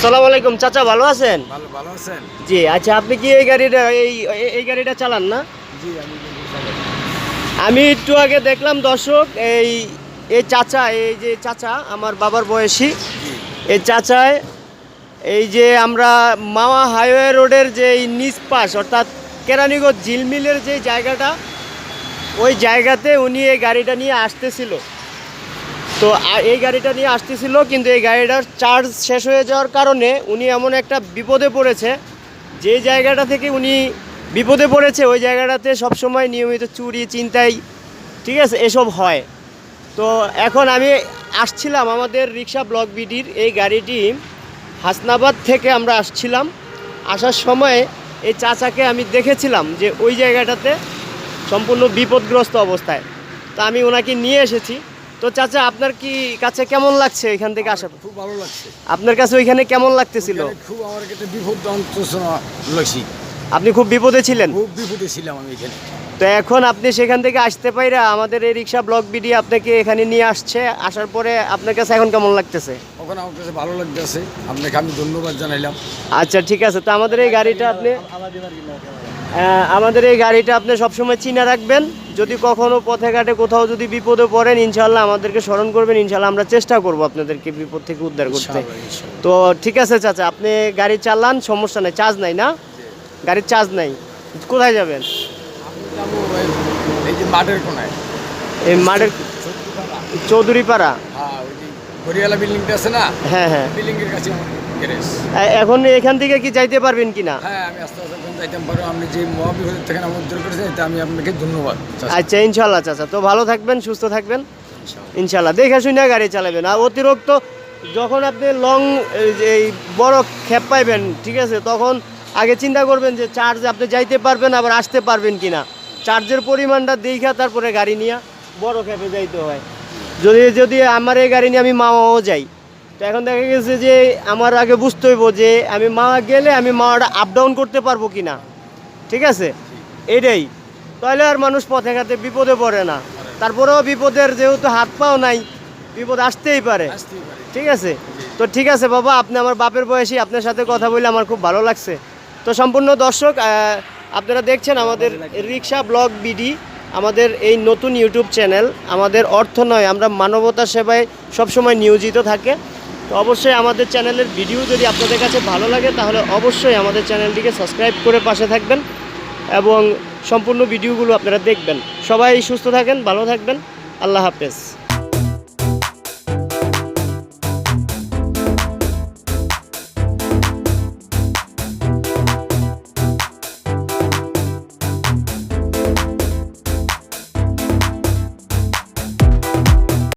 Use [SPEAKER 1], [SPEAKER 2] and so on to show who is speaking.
[SPEAKER 1] আসসালামু আলাইকুম চাচা, ভালো আছেন?
[SPEAKER 2] ভালো আছেন?
[SPEAKER 1] জি আচ্ছা, আপনি কি এই গাড়িটা চালান না?
[SPEAKER 2] জি
[SPEAKER 1] আমি একটু আগে দেখলাম দর্শক, এই এই চাচা, এই যে চাচা আমার বাবার বয়সী, এই চাচায় এই যে আমরা মাওয়া হাইওয়ে রোডের যে নিচ পাশ অর্থাৎ কেরানীগঞ্জ ঝিলমিলের যে জায়গাটা, ওই জায়গাতে উনি এই গাড়িটা নিয়ে আসতেছিল। তো এই গাড়িটা নিয়ে আসতেছিল, কিন্তু এই গাড়িটার চার্জ শেষ হয়ে যাওয়ার কারণে উনি এমন একটা বিপদে পড়েছে। যে জায়গাটা থেকে উনি বিপদে পড়েছে ওই জায়গাটাতে সবসময় নিয়মিত চুরি ছিনতাই, ঠিক আছে, এসব হয়। তো এখন আমি আসছিলাম আমাদের রিক্সা ব্লক বিডির এই গাড়িটি হাসনাবাদ থেকে আমরা আসছিলাম। আসার সময় এই চাচাকে আমি দেখেছিলাম যে ওই জায়গাটাতে সম্পূর্ণ বিপদগ্রস্ত অবস্থায়। তো আমি ওনাকে নিয়ে এসেছি। তো চাচা, আপনার কি কাছে কেমন লাগছে এখান থেকে আসা?
[SPEAKER 2] খুব ভালো লাগছে।
[SPEAKER 1] আপনার কাছে ওইখানে কেমন লাগতেছিল?
[SPEAKER 2] খুব আমার কাছে বিপদ যন্ত্রণা লাগছে।
[SPEAKER 1] আপনি খুব বিপদে ছিলেন?
[SPEAKER 2] খুব বিপদে ছিলাম আমি এখানে।
[SPEAKER 1] তো এখন আপনি সেখান থেকে আসতে পাইরা আমাদের এই রিক্সা ব্লক বিডি আপনাকে এখানে নিয়ে আসছে। আসার পরে আপনার কাছে এখন কেমন লাগতেছে?
[SPEAKER 2] এখন আমার কাছে ভালো লাগতেছে, আপনাকে আমি ধন্যবাদ জানাইলাম।
[SPEAKER 1] আচ্ছা ঠিক আছে। তো আমাদের এই গাড়িটা আপনি সবসময় চিনে রাখবেন। যদি কখনো পথে ঘাটে কোথাও যদি বিপদে পড়েন, ইনশাল্লাহ আমাদেরকে স্মরণ করবেন। ইনশাল্লাহ আমরা চেষ্টা করব আপনাদেরকে বিপদ থেকে উদ্ধার করতে। তো ঠিক আছে চাচা, আপনি গাড়ি চালান, সমস্যা নাই। চার্জ নাই না? গাড়ির চার্জ নাই। কোথায় যাবেন?
[SPEAKER 2] এই যে মাঠের কোনায়,
[SPEAKER 1] এই মাঠের চৌধুরীপাড়া।
[SPEAKER 2] হ্যাঁ, ওই যে হরিয়ালা বিল্ডিংটা আছে না?
[SPEAKER 1] হ্যাঁ হ্যাঁ।
[SPEAKER 2] বিল্ডিংয়ের কাছে আমার গ্যারেজ।
[SPEAKER 1] এখন এখান থেকে কি যাইতে পারবেন কিনা?
[SPEAKER 2] হ্যাঁ, আমি আস্তে আস্তে যাইতাম পারো। আপনি যে মহাবিপদের থেকে আমার উদ্ধার করেছেন, এটা আমি আপনাকে ধন্যবাদ।
[SPEAKER 1] আচ্ছা ইনশাল্লাহ চাচা, তো ভালো থাকবেন, সুস্থ থাকবেন ইনশাল্লাহ। দেখে শুনে গাড়ি চালাবেন। আর অতিরিক্ত যখন আপনি এই বড় খেপ পাইবেন, ঠিক আছে, তখন আগে চিন্তা করবেন যে চার্জ আপনি যাইতে পারবেন আবার আসতে পারবেন কিনা। চার্জের পরিমাণটা দেখা তারপরে গাড়ি নিয়ে বড় খেপে যাইতে হয়। যদি আমার এই গাড়ি নিয়ে আমি মাওয়াও যাই, তো এখন দেখা গেছে যে আমার আগে বুঝতে হইব যে আমি মাওয়া গেলে আমি মাওয়াটা আপ ডাউন করতে পারবো কিনা, ঠিক আছে, এটাই। তাহলে আর মানুষ পথে ঘাটে বিপদে পড়ে না। তারপরেও বিপদের যেহেতু হাত পাও নাই, বিপদ আসতেই পারে, ঠিক আছে। তো ঠিক আছে বাবা, আপনি আমার বাপের বয়সী, আপনার সাথে কথা বলে আমার খুব ভালো লাগছে। তো সম্পূর্ণ দর্শক, আপনারা দেখছেন আমাদের রিক্সা ব্লগ বিডি, আমাদের এই নতুন ইউটিউব চ্যানেল। আমাদের অর্থ নয়, আমরা মানবতা সেবায় সবসময় নিয়োজিত থাকে। তো অবশ্যই আমাদের চ্যানেলের ভিডিও যদি আপনাদের কাছে ভালো লাগে, তাহলে অবশ্যই আমাদের চ্যানেলটিকে সাবস্ক্রাইব করে পাশে থাকবেন এবং সম্পূর্ণ ভিডিওগুলো আপনারা দেখবেন। সবাই সুস্থ থাকেন, ভালো থাকবেন। আল্লাহ হাফেজ।